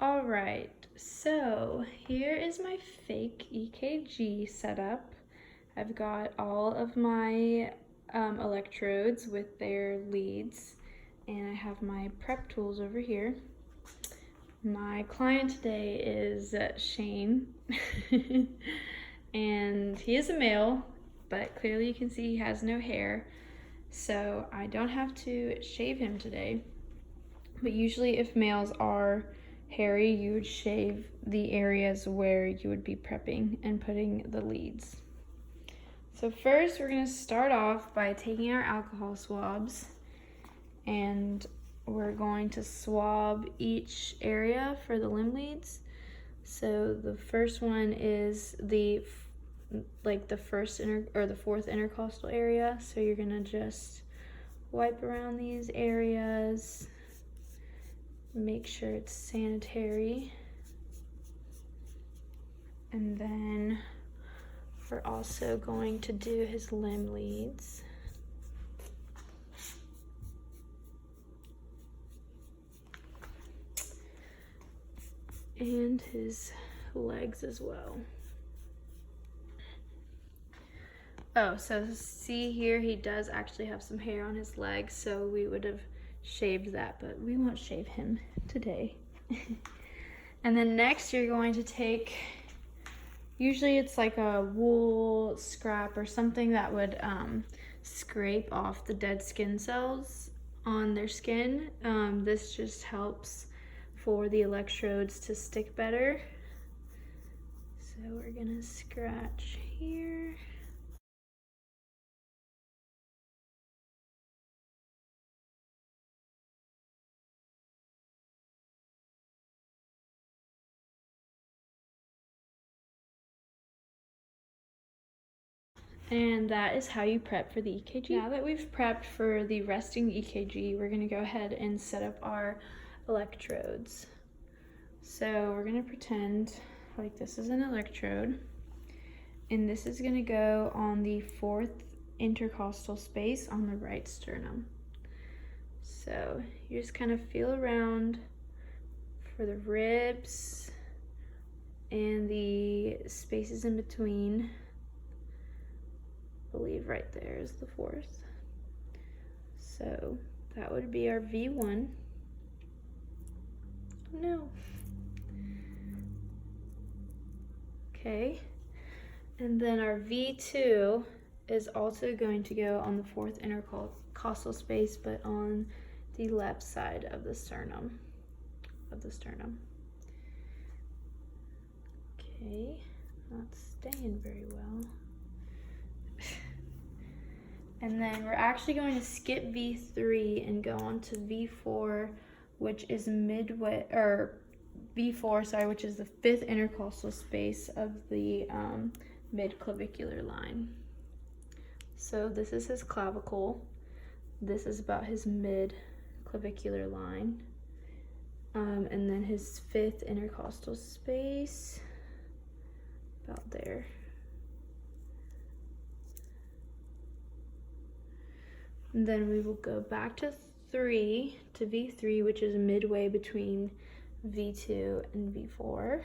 All right, so here is my fake EKG setup. I've got all of my electrodes with their leads, and I have my prep tools over here. My client today is Shane, and he is a male, but clearly you can see he has no hair, so I don't have to shave him today. But usually if males are hairy, you would shave the areas where you would be prepping and putting the leads. So first we're going to start off by taking our alcohol swabs, and we're going to swab each area for the limb leads. So the first one is the fourth intercostal area. So you're going to just wipe around these areas. Make sure it's sanitary. And then we're also going to do his limb leads. And his legs as well. Oh, so see here, he does actually have some hair on his legs, so we would have shaved that, but we won't shave him today. And then next you're going to take, usually it's like a wool scrap or something that would scrape off the dead skin cells on their skin. This just helps for the electrodes to stick better. So we're gonna scratch here. And that is how you prep for the EKG. Now that we've prepped for the resting EKG, we're gonna go ahead and set up our electrodes. So we're gonna pretend like this is an electrode, and this is gonna go on the fourth intercostal space on the right sternum. So you just kind of feel around for the ribs and the spaces in between. I believe right there is the fourth. So that would be our V1. Oh no. Okay. And then our V2 is also going to go on the fourth intercostal space, but on the left side of the sternum. Okay, not staying very well. And then we're actually going to skip V3 and go on to V4, which is which is the fifth intercostal space of the mid-clavicular line. So this is his clavicle. This is about his mid-clavicular line. And then his fifth intercostal space, about there. And then we will go back to V3, which is midway between V2 and V4.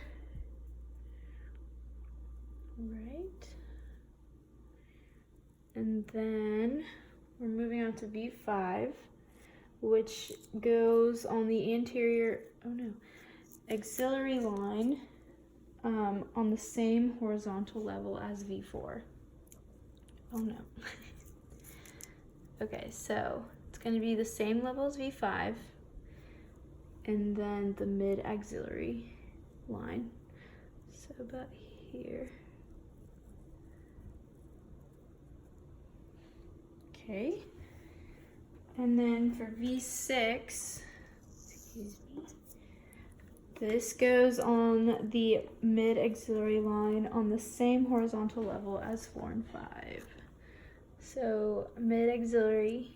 Right. And then we're moving on to V5, which goes on the anterior, axillary line on the same horizontal level as V4. Oh no. Okay, so it's going to be the same level as V5, and then the mid-axillary line. So about here. Okay. And then for V6, excuse me, this goes on the mid-axillary line on the same horizontal level as 4 and 5. So mid-axillary,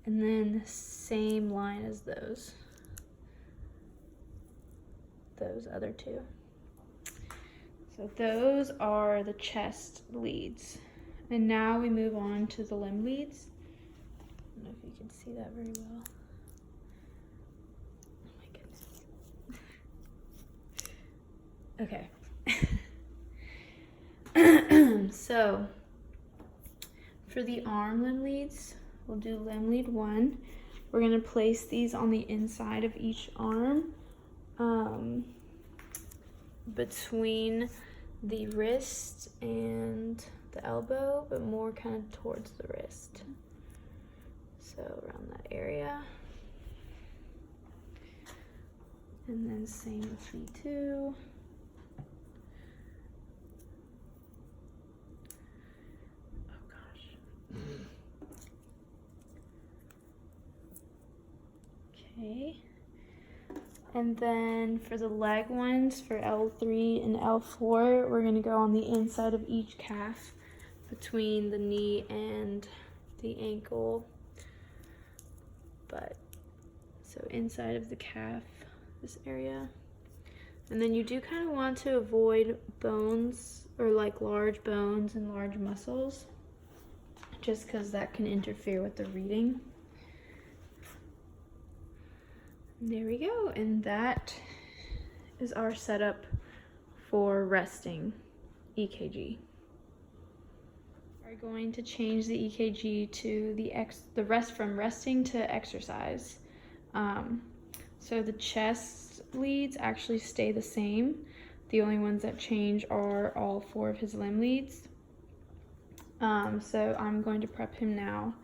and then the same line as those other two. So those are the chest leads. And now we move on to the limb leads. I don't know if you can see that very well. Okay. So for the arm limb leads, we'll do limb lead 1. We're going to place these on the inside of each arm, between the wrist and the elbow, but more kind of towards the wrist. So around that area. And then same with V2. Oh gosh. Okay. And then for the leg ones, for L3 and L4, we're gonna go on the inside of each calf between the knee and the ankle. But, so inside of the calf, this area. And then you do kind of want to avoid bones, or like large bones and large muscles, just because that can interfere with the reading. There we go, and that is our setup for resting EKG. We're going to change the EKG to the rest from resting to exercise. So the chest leads actually stay the same. The only ones that change are all 4 of his limb leads. So I'm going to prep him now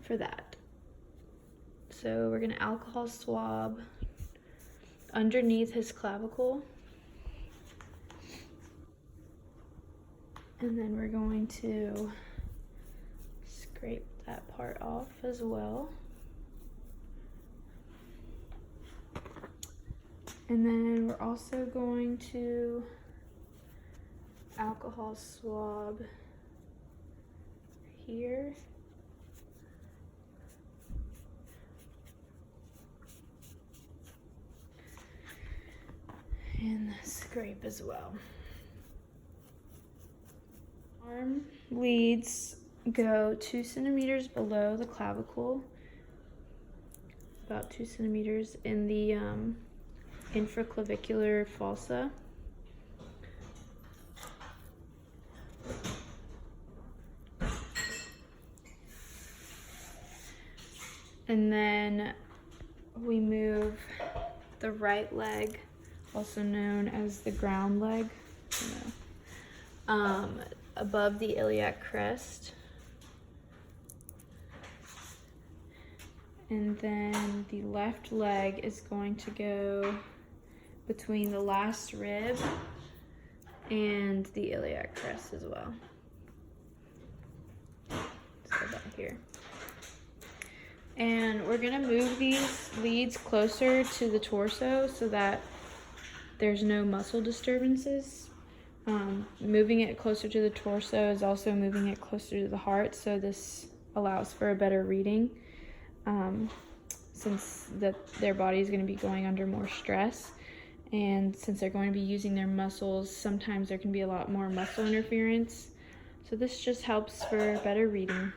for that. So we're going to alcohol swab underneath his clavicle. And then we're going to scrape that part off as well. And then we're also going to alcohol swab here. And scrape as well. Arm leads go 2 centimeters below the clavicle, about 2 centimeters in the infraclavicular fossa. And then we move the right leg, also known as the ground leg, above the iliac crest. And then the left leg is going to go between the last rib and the iliac crest as well. So back here. And we're gonna move these leads closer to the torso so that there's no muscle disturbances. Moving it closer to the torso is also moving it closer to the heart, so this allows for a better reading, since their body is going to be going under more stress, and since they're going to be using their muscles, sometimes there can be a lot more muscle interference, so this just helps for better reading.